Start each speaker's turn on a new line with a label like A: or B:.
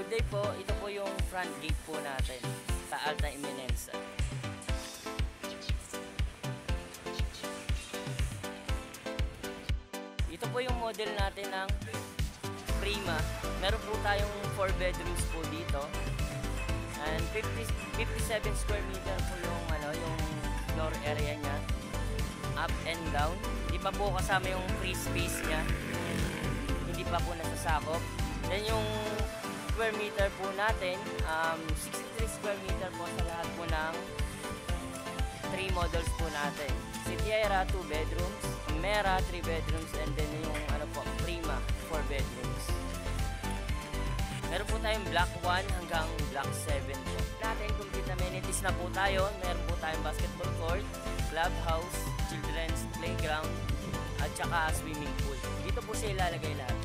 A: Good day po, ito po yung front gate po natin sa Alta Eminenza. Ito po yung model natin ng Prima. Meron po tayong 4 bedrooms po dito. And 57 square meter po yung floor area niya. Up and down. Hindi pa po kasama yung free space niya. Hindi pa po nasasakop. Then yung square meter po natin, 63 square meter po sa lahat po ng 3 models po natin. Sierra 2 bedrooms, Mera 3 bedrooms, and then yung Prima 4 bedrooms. Meron po tayong Block 1 hanggang Block 7 po. Natin complete amenities na po tayo. Meron po tayong basketball court, clubhouse, children's playground, at saka swimming pool. Dito po siya ilalagay lahat.